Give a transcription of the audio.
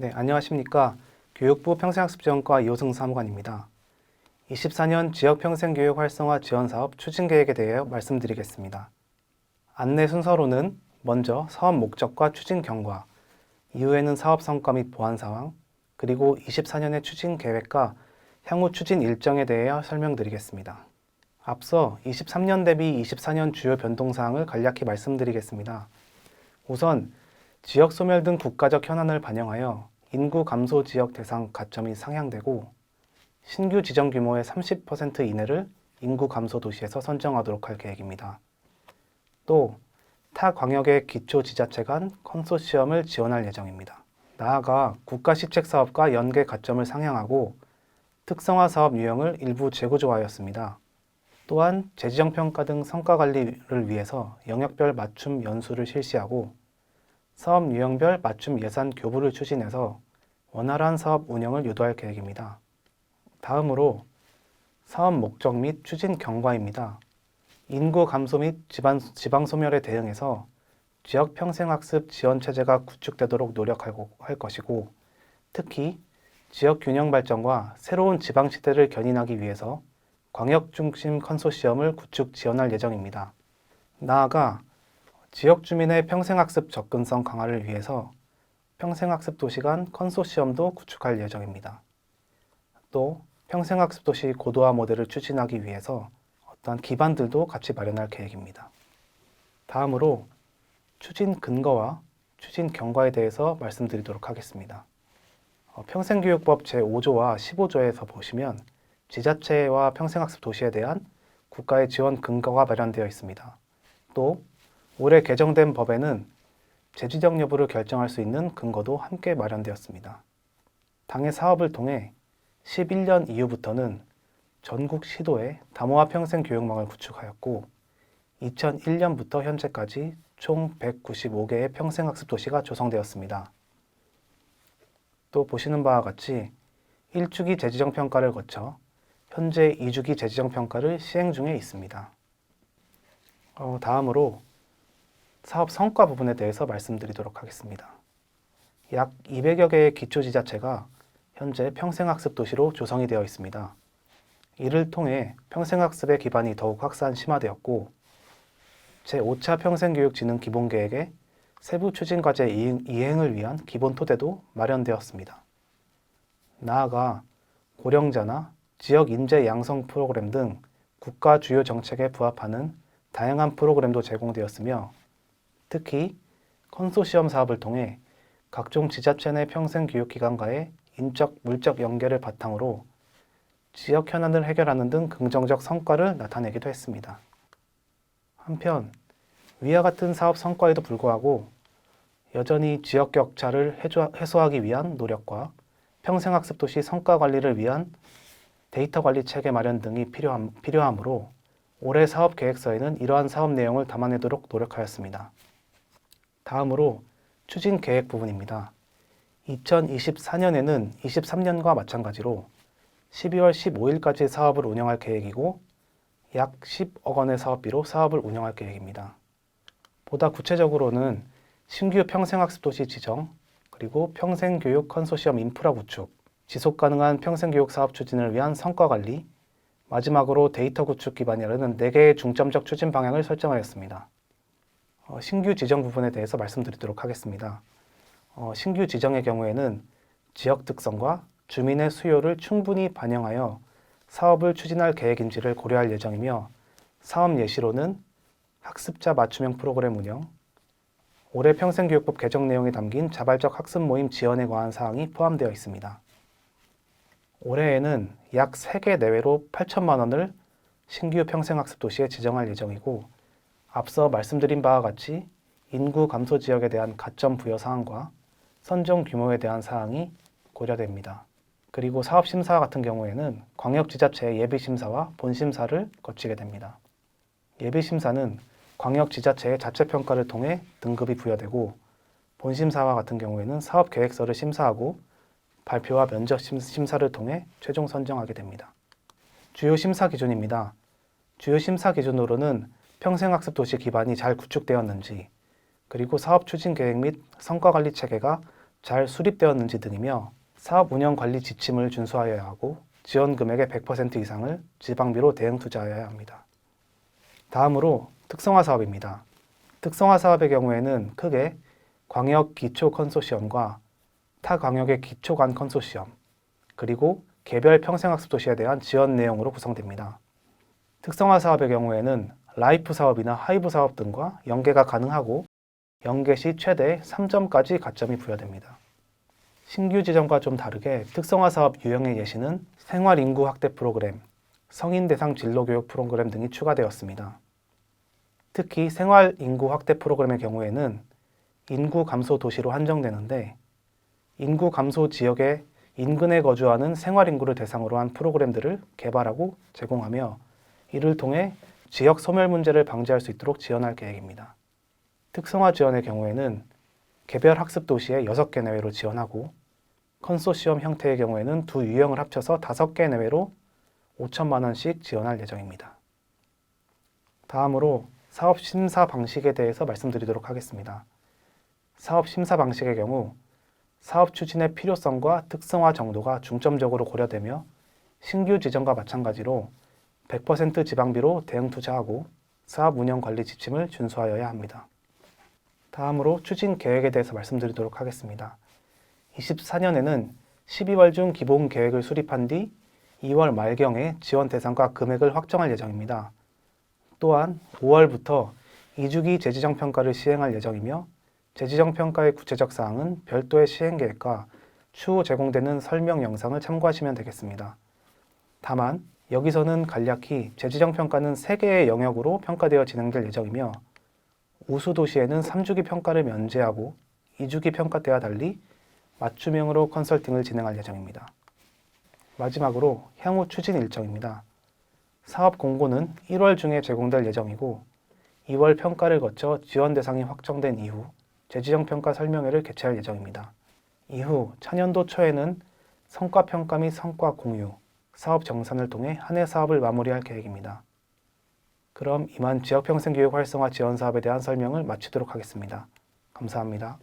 네, 안녕하십니까. 교육부 평생학습지원과 이호승 사무관입니다. 24년 지역평생교육 활성화 지원사업 추진계획에 대해 말씀드리겠습니다. 안내 순서로는 먼저 사업 목적과 추진 경과, 이후에는 사업 성과 및 보완 사항, 그리고 24년의 추진 계획과 향후 추진 일정에 대해 설명드리겠습니다. 앞서 23년 대비 24년 주요 변동사항을 간략히 말씀드리겠습니다. 우선 지역 소멸 등 국가적 현안을 반영하여 인구 감소 지역 대상 가점이 상향되고 신규 지정 규모의 30% 이내를 인구 감소 도시에서 선정하도록 할 계획입니다. 또 타 광역의 기초 지자체 간 컨소시엄을 지원할 예정입니다. 나아가 국가 시책 사업과 연계 가점을 상향하고 특성화 사업 유형을 일부 재구조하였습니다. 또한 재지정 평가 등 성과 관리를 위해서 영역별 맞춤 연수를 실시하고 사업 유형별 맞춤 예산 교부를 추진해서 원활한 사업 운영을 유도할 계획입니다. 다음으로 사업 목적 및 추진 경과입니다. 인구 감소 및 지방 소멸에 대응해서 지역 평생학습 지원 체제가 구축되도록 노력할 것이고, 특히 지역 균형 발전과 새로운 지방 시대를 견인하기 위해서 광역 중심 컨소시엄을 구축 지원할 예정입니다. 나아가 지역 주민의 평생학습 접근성 강화를 위해서 평생학습 도시 간 컨소시엄도 구축할 예정입니다. 또 평생학습 도시 고도화 모델을 추진하기 위해서 어떠한 기반들도 같이 마련할 계획입니다. 다음으로 추진 근거와 추진 경과에 대해서 말씀드리도록 하겠습니다. 평생교육법 제5조와 15조에서 보시면 지자체와 평생학습 도시에 대한 국가의 지원 근거가 마련되어 있습니다. 또 올해 개정된 법에는 재지정 여부를 결정할 수 있는 근거도 함께 마련되었습니다. 당의 사업을 통해 11년 이후부터는 전국 시도에 다모아 평생교육망을 구축하였고 2001년부터 현재까지 총 195개의 평생학습 도시가 조성되었습니다. 또 보시는 바와 같이 1주기 재지정 평가를 거쳐 현재 2주기 재지정 평가를 시행 중에 있습니다. 다음으로 사업 성과 부분에 대해서 말씀드리도록 하겠습니다. 약 200여 개의 기초지자체가 현재 평생학습 도시로 조성이 되어 있습니다. 이를 통해 평생학습의 기반이 더욱 확산 심화되었고 제5차 평생교육진흥 기본계획의 세부 추진과제 이행을 위한 기본 토대도 마련되었습니다. 나아가 고령자나 지역 인재 양성 프로그램 등 국가 주요 정책에 부합하는 다양한 프로그램도 제공되었으며 특히 컨소시엄 사업을 통해 각종 지자체 내 평생교육기관과의 인적, 물적 연계를 바탕으로 지역 현안을 해결하는 등 긍정적 성과를 나타내기도 했습니다. 한편 위와 같은 사업 성과에도 불구하고 여전히 지역 격차를 해소하기 위한 노력과 평생학습 도시 성과 관리를 위한 데이터 관리 체계 마련 등이 필요하므로 올해 사업 계획서에는 이러한 사업 내용을 담아내도록 노력하였습니다. 다음으로 추진 계획 부분입니다. 2024년에는 23년과 마찬가지로 12월 15일까지 사업을 운영할 계획이고 약 10억 원의 사업비로 사업을 운영할 계획입니다. 보다 구체적으로는 신규 평생학습 도시 지정, 그리고 평생교육 컨소시엄 인프라 구축, 지속가능한 평생교육 사업 추진을 위한 성과관리, 마지막으로 데이터 구축 기반이라는 4개의 중점적 추진 방향을 설정하였습니다. 신규 지정 부분에 대해서 말씀드리도록 하겠습니다. 신규 지정의 경우에는 지역 특성과 주민의 수요를 충분히 반영하여 사업을 추진할 계획인지를 고려할 예정이며 사업 예시로는 학습자 맞춤형 프로그램 운영, 올해 평생교육법 개정 내용이 담긴 자발적 학습 모임 지원에 관한 사항이 포함되어 있습니다. 올해에는 약 3개 내외로 8천만 원을 신규 평생학습 도시에 지정할 예정이고 앞서 말씀드린 바와 같이 인구 감소 지역에 대한 가점 부여 사항과 선정 규모에 대한 사항이 고려됩니다. 그리고 사업심사 같은 경우에는 광역지자체의 예비심사와 본심사를 거치게 됩니다. 예비심사는 광역지자체의 자체평가를 통해 등급이 부여되고 본심사와 같은 경우에는 사업계획서를 심사하고 발표와 면접 심사를 통해 최종 선정하게 됩니다. 주요 심사 기준입니다. 주요 심사 기준으로는 평생학습 도시 기반이 잘 구축되었는지, 그리고 사업 추진 계획 및 성과관리 체계가 잘 수립되었는지 등이며 사업 운영 관리 지침을 준수하여야 하고 지원 금액의 100% 이상을 지방비로 대응 투자하여야 합니다. 다음으로 특성화 사업입니다. 특성화 사업의 경우에는 크게 광역 기초 컨소시엄과 타 광역의 기초 간 컨소시엄, 그리고 개별 평생학습 도시에 대한 지원 내용으로 구성됩니다. 특성화 사업의 경우에는 라이프 사업이나 하이브 사업 등과 연계가 가능하고 연계 시 최대 3점까지 가점이 부여됩니다. 신규 지정과 좀 다르게 특성화 사업 유형의 예시는 생활인구 확대 프로그램, 성인 대상 진로교육 프로그램 등이 추가되었습니다. 특히 생활인구 확대 프로그램의 경우에는 인구 감소 도시로 한정되는데 인구 감소 지역의 인근에 거주하는 생활인구를 대상으로 한 프로그램들을 개발하고 제공하며 이를 통해 지역 소멸 문제를 방지할 수 있도록 지원할 계획입니다. 특성화 지원의 경우에는 개별 학습 도시에 6개 내외로 지원하고 컨소시엄 형태의 경우에는 두 유형을 합쳐서 5개 내외로 5천만 원씩 지원할 예정입니다. 다음으로 사업 심사 방식에 대해서 말씀드리도록 하겠습니다. 사업 심사 방식의 경우 사업 추진의 필요성과 특성화 정도가 중점적으로 고려되며 신규 지정과 마찬가지로 100% 지방비로 대응 투자하고 사업 운영 관리 지침을 준수하여야 합니다. 다음으로 추진 계획에 대해서 말씀드리도록 하겠습니다. 24년에는 12월 중 기본 계획을 수립한 뒤 2월 말경에 지원 대상과 금액을 확정할 예정입니다. 또한 5월부터 2주기 재지정 평가를 시행할 예정이며 재지정 평가의 구체적 사항은 별도의 시행 계획과 추후 제공되는 설명 영상을 참고하시면 되겠습니다. 다만 여기서는 간략히 재지정 평가는 3개의 영역으로 평가되어 진행될 예정이며 우수 도시에는 3주기 평가를 면제하고 2주기 평가 때와 달리 맞춤형으로 컨설팅을 진행할 예정입니다. 마지막으로 향후 추진 일정입니다. 사업 공고는 1월 중에 제공될 예정이고 2월 평가를 거쳐 지원 대상이 확정된 이후 재지정 평가 설명회를 개최할 예정입니다. 이후 차년도 초에는 성과 평가 및 성과 공유, 사업 정산을 통해 한 해 사업을 마무리할 계획입니다. 그럼 이만 지역평생교육 활성화 지원 사업에 대한 설명을 마치도록 하겠습니다. 감사합니다.